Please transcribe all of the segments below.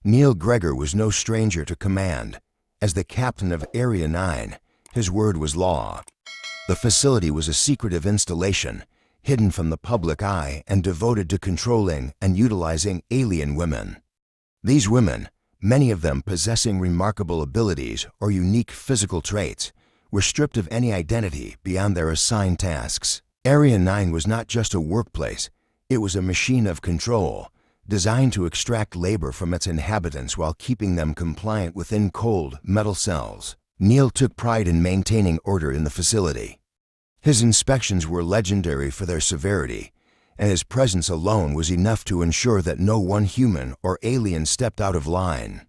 Neil Gregor was no stranger to command. As the captain of Area 9, his word was law. The facility was a secretive installation, hidden from the public eye and devoted to controlling and utilizing alien women. These women, many of them possessing remarkable abilities or unique physical traits, were stripped of any identity beyond their assigned tasks. Area 9 was not just a workplace, it was a machine of control, designed to extract labor from its inhabitants while keeping them compliant within cold, metal cells. Neil took pride in maintaining order in the facility. His inspections were legendary for their severity, and his presence alone was enough to ensure that no one human or alien stepped out of line.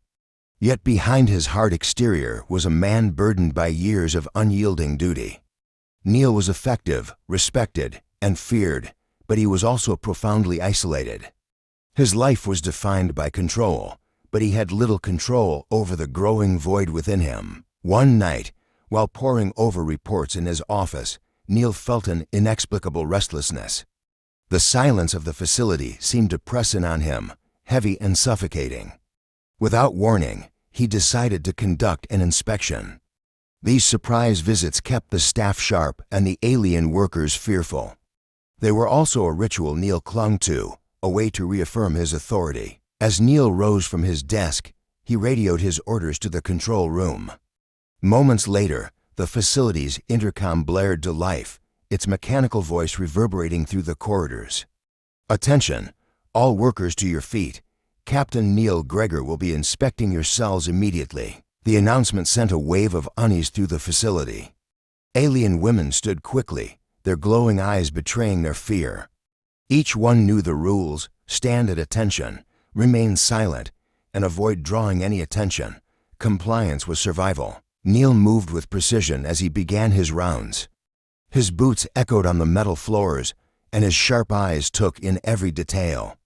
Yet behind his hard exterior was a man burdened by years of unyielding duty. Neil was effective, respected, and feared, but he was also profoundly isolated. His life was defined by control, but he had little control over the growing void within him. One night, while poring over reports in his office, Neil felt an inexplicable restlessness. The silence of the facility seemed to press in on him, heavy and suffocating. Without warning, he decided to conduct an inspection. These surprise visits kept the staff sharp and the alien workers fearful. They were also a ritual Neil clung to, a way to reaffirm his authority. As Neil rose from his desk, he radioed his orders to the control room. Moments later, the facility's intercom blared to life, its mechanical voice reverberating through the corridors. "Attention, all workers to your feet. Captain Neil Gregor will be inspecting your cells immediately." The announcement sent a wave of unease through the facility. Alien women stood quickly, their glowing eyes betraying their fear. Each one knew the rules: stand at attention, remain silent, and avoid drawing any attention. Compliance was survival. Neil moved with precision as he began his rounds. His boots echoed on the metal floors, and his sharp eyes took in every detail.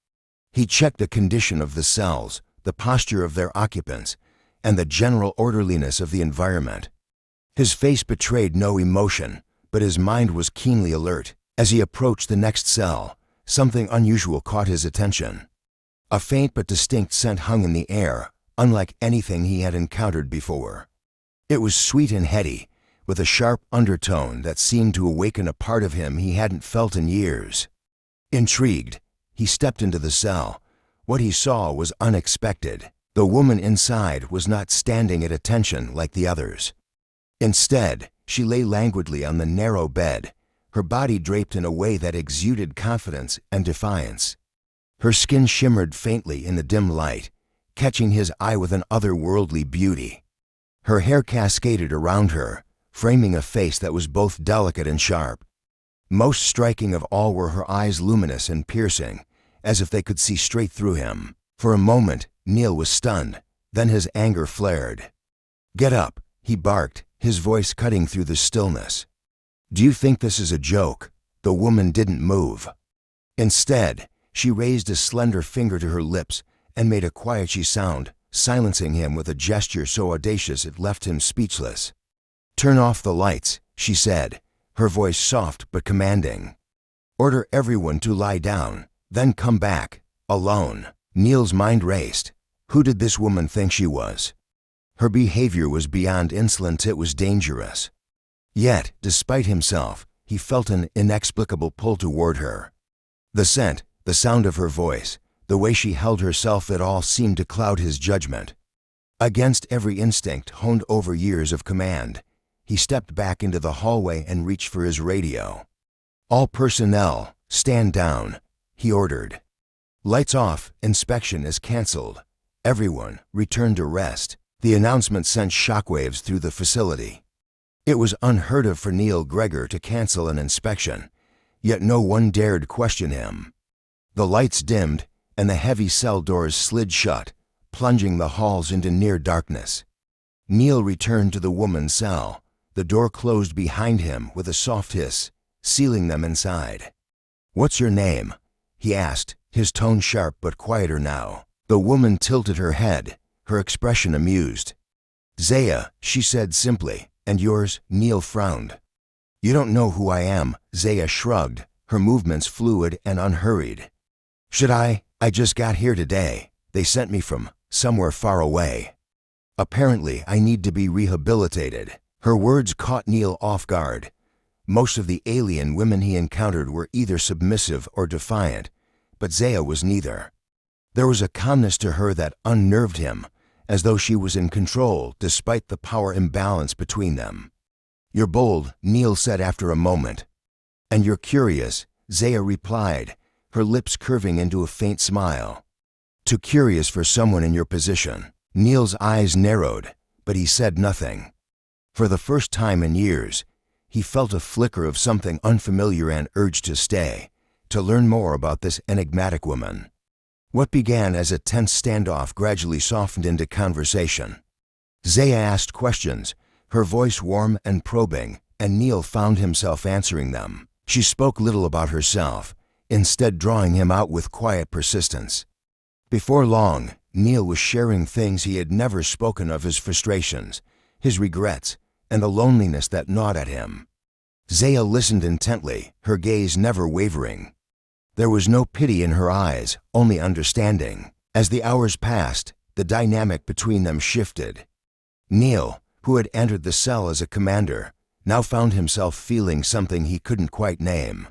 He checked the condition of the cells, the posture of their occupants, and the general orderliness of the environment. His face betrayed no emotion, but his mind was keenly alert. As he approached the next cell, something unusual caught his attention. A faint but distinct scent hung in the air, unlike anything he had encountered before. It was sweet and heady, with a sharp undertone that seemed to awaken a part of him he hadn't felt in years. Intrigued, he stepped into the cell. What he saw was unexpected. The woman inside was not standing at attention like the others. Instead, she lay languidly on the narrow bed, her body draped in a way that exuded confidence and defiance. Her skin shimmered faintly in the dim light, catching his eye with an otherworldly beauty. Her hair cascaded around her, framing a face that was both delicate and sharp. Most striking of all were her eyes, luminous and piercing, as if they could see straight through him. For a moment, Neil was stunned, then his anger flared. "Get up," he barked, his voice cutting through the stillness. "Do you think this is a joke?" The woman didn't move. Instead, she raised a slender finger to her lips and made a quietchy sound, silencing him with a gesture so audacious it left him speechless. "Turn off the lights," she said, her voice soft but commanding. "Order everyone to lie down, then come back, alone." Neil's mind raced. Who did this woman think she was? Her behavior was beyond insolent, it was dangerous. Yet, despite himself, he felt an inexplicable pull toward her. The scent, the sound of her voice, the way she held herself, it all seemed to cloud his judgment. Against every instinct honed over years of command, he stepped back into the hallway and reached for his radio. "All personnel, stand down," he ordered. "Lights off, inspection is canceled. Everyone, return to rest." The announcement sent shockwaves through the facility. It was unheard of for Neil Gregor to cancel an inspection, yet no one dared question him. The lights dimmed, and the heavy cell doors slid shut, plunging the halls into near darkness. Neil returned to the woman's cell. The door closed behind him with a soft hiss, sealing them inside. "What's your name?" he asked, his tone sharp but quieter now. The woman tilted her head, her expression amused. "Zaya," she said simply. "And yours?" Neil frowned. "You don't know who I am," Zaya shrugged, her movements fluid and unhurried. "Should I? I just got here today. They sent me from somewhere far away. Apparently, I need to be rehabilitated. Her words caught Neil off guard. Most of the alien women he encountered were either submissive or defiant, but Zaya was neither. There was a calmness to her that unnerved him, as though she was in control despite the power imbalance between them. "You're bold," Neil said after a moment. "And you're curious," Zaya replied, her lips curving into a faint smile. "Too curious for someone in your position." Neil's eyes narrowed, but he said nothing. For the first time in years, he felt a flicker of something unfamiliar and urged to stay, to learn more about this enigmatic woman. What began as a tense standoff gradually softened into conversation. Zaya asked questions, her voice warm and probing, and Neil found himself answering them. She spoke little about herself, instead drawing him out with quiet persistence. Before long, Neil was sharing things he had never spoken of: his frustrations, his regrets, and the loneliness that gnawed at him. Zaya listened intently, her gaze never wavering. There was no pity in her eyes, only understanding. As the hours passed, the dynamic between them shifted. Neil, who had entered the cell as a commander, now found himself feeling something he couldn't quite name.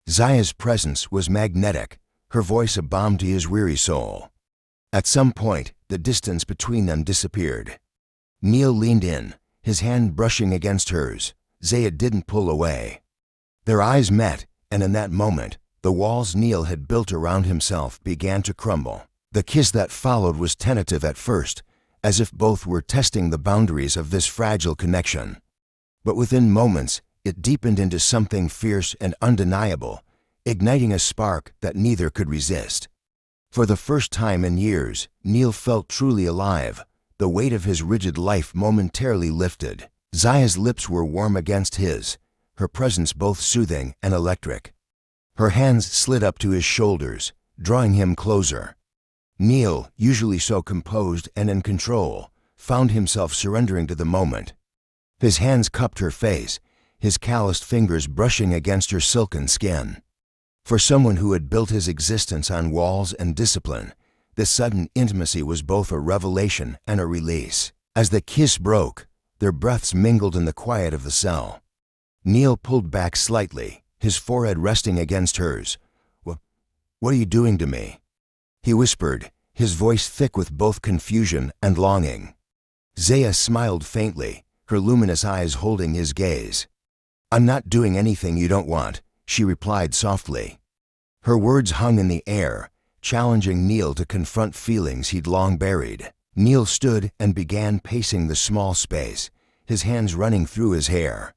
Zaya's presence was magnetic, her voice a balm to his weary soul. At some point, the distance between them disappeared. Neil leaned in, his hand brushing against hers. Zaya didn't pull away. Their eyes met, and in that moment, the walls Neil had built around himself began to crumble. The kiss that followed was tentative at first, as if both were testing the boundaries of this fragile connection. But within moments, it deepened into something fierce and undeniable, igniting a spark that neither could resist. For the first time in years, Neil felt truly alive. The weight of his rigid life momentarily lifted. Zaya's lips were warm against his, her presence both soothing and electric. Her hands slid up to his shoulders, drawing him closer. Neil, usually so composed and in control, found himself surrendering to the moment. His hands cupped her face, his calloused fingers brushing against her silken skin. For someone who had built his existence on walls and discipline, this sudden intimacy was both a revelation and a release. As the kiss broke, their breaths mingled in the quiet of the cell. Neil pulled back slightly, his forehead resting against hers. What are you doing to me?" he whispered, his voice thick with both confusion and longing. Zaya smiled faintly, her luminous eyes holding his gaze. "I'm not doing anything you don't want," she replied softly. Her words hung in the air, challenging Neil to confront feelings he'd long buried. Neil stood and began pacing the small space, his hands running through his hair.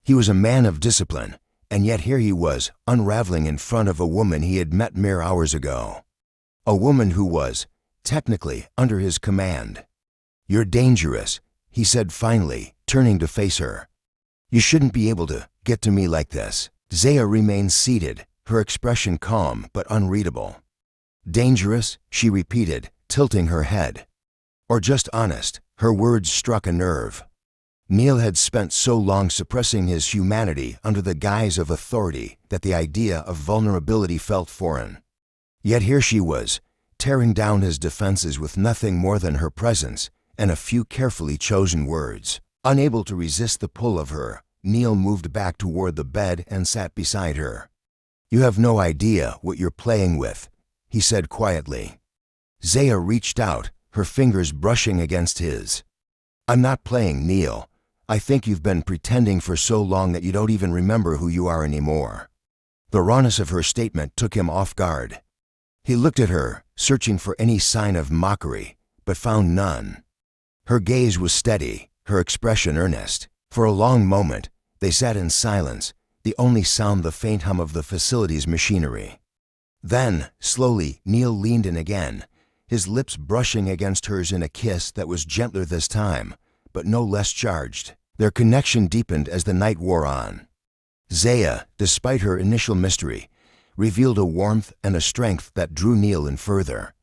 He was a man of discipline, and yet here he was, unraveling in front of a woman he had met mere hours ago. A woman who was, technically, under his command. "You're dangerous," he said finally, turning to face her. "You shouldn't be able to get to me like this." Zaya remained seated, her expression calm but unreadable. "Dangerous?" she repeated, tilting her head. "Or just honest?" Her words struck a nerve. Neil had spent so long suppressing his humanity under the guise of authority that the idea of vulnerability felt foreign. Yet here she was, tearing down his defenses with nothing more than her presence and a few carefully chosen words. Unable to resist the pull of her, Neil moved back toward the bed and sat beside her. "You have no idea what you're playing with," he said quietly. Zaya reached out, her fingers brushing against his. "I'm not playing, Neil. I think you've been pretending for so long that you don't even remember who you are anymore." The rawness of her statement took him off guard. He looked at her, searching for any sign of mockery, but found none. Her gaze was steady, her expression earnest. For a long moment, they sat in silence, the only sound the faint hum of the facility's machinery. Then, slowly, Neil leaned in again, his lips brushing against hers in a kiss that was gentler this time, but no less charged. Their connection deepened as the night wore on. Zaya, despite her initial mystery, revealed a warmth and a strength that drew Neil in further.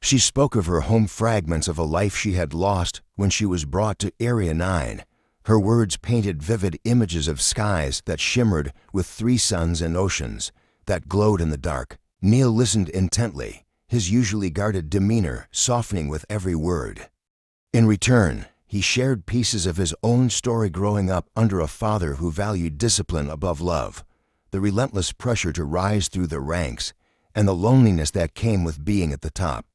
She spoke of her home, fragments of a life she had lost when she was brought to Area 9. Her words painted vivid images of skies that shimmered with 3 suns and oceans that glowed in the dark. Neil listened intently, his usually guarded demeanor softening with every word. In return, he shared pieces of his own story growing up under a father who valued discipline above love, the relentless pressure to rise through the ranks, and the loneliness that came with being at the top.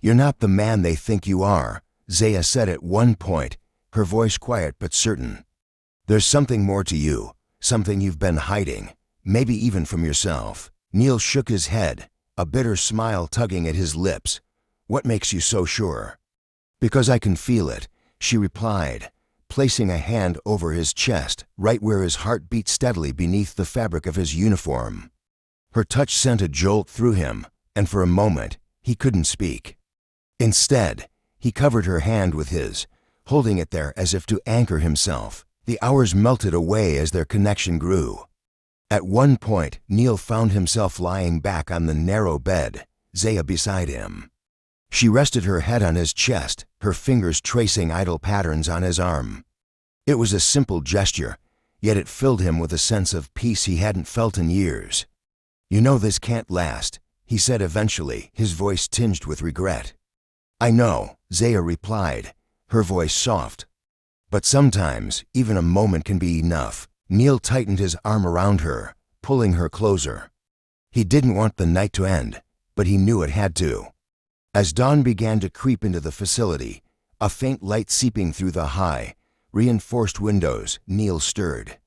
"You're not the man they think you are," Zaya said at one point, her voice quiet but certain. "There's something more to you, something you've been hiding, maybe even from yourself." Neil shook his head, a bitter smile tugging at his lips. "What makes you so sure?" "Because I can feel it," she replied, placing a hand over his chest, right where his heart beat steadily beneath the fabric of his uniform. Her touch sent a jolt through him, and for a moment, he couldn't speak. Instead, he covered her hand with his, holding it there as if to anchor himself. The hours melted away as their connection grew. At one point, Neil found himself lying back on the narrow bed, Zaya beside him. She rested her head on his chest, her fingers tracing idle patterns on his arm. It was a simple gesture, yet it filled him with a sense of peace he hadn't felt in years. "You know this can't last," he said eventually, his voice tinged with regret. "I know," Zaya replied, her voice soft. "But sometimes, even a moment can be enough." Neil tightened his arm around her, pulling her closer. He didn't want the night to end, but he knew it had to. As dawn began to creep into the facility, a faint light seeping through the high, reinforced windows, Neil stirred.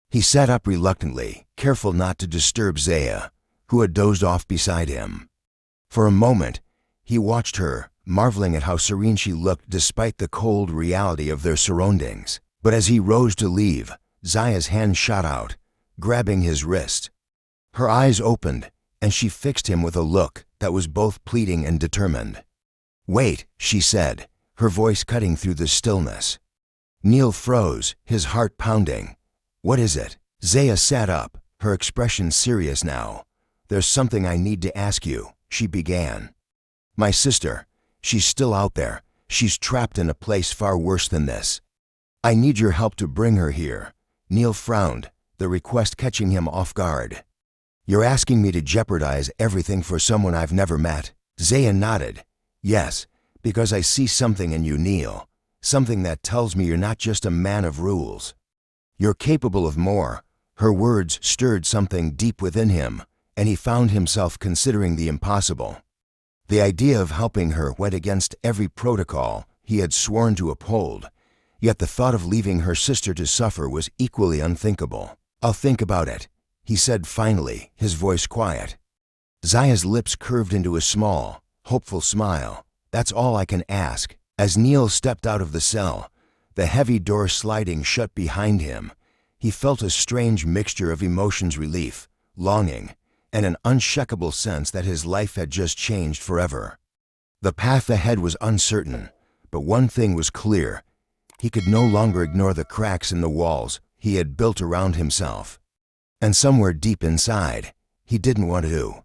He sat up reluctantly, careful not to disturb Zaya, who had dozed off beside him. For a moment, he watched her, marveling at how serene she looked despite the cold reality of their surroundings. But as he rose to leave, Zaya's hand shot out, grabbing his wrist. Her eyes opened, and she fixed him with a look that was both pleading and determined. "Wait," she said, her voice cutting through the stillness. Neil froze, his heart pounding. "What is it?" Zaya sat up, her expression serious now. "There's something I need to ask you," she began. "My sister, she's still out there. She's trapped in a place far worse than this. I need your help to bring her here." Neil frowned, the request catching him off guard. "You're asking me to jeopardize everything for someone I've never met?" Zaya nodded. "Yes, because I see something in you, Neil. Something that tells me you're not just a man of rules. You're capable of more." Her words stirred something deep within him, and he found himself considering the impossible. The idea of helping her went against every protocol he had sworn to uphold, yet the thought of leaving her sister to suffer was equally unthinkable. "I'll think about it," he said finally, his voice quiet. Zaya's lips curved into a small, hopeful smile. "That's all I can ask." As Neil stepped out of the cell, the heavy door sliding shut behind him, he felt a strange mixture of emotions: relief, longing, and an unshakable sense that his life had just changed forever. The path ahead was uncertain, but one thing was clear. He could no longer ignore the cracks in the walls he had built around himself. And somewhere deep inside, he didn't want to.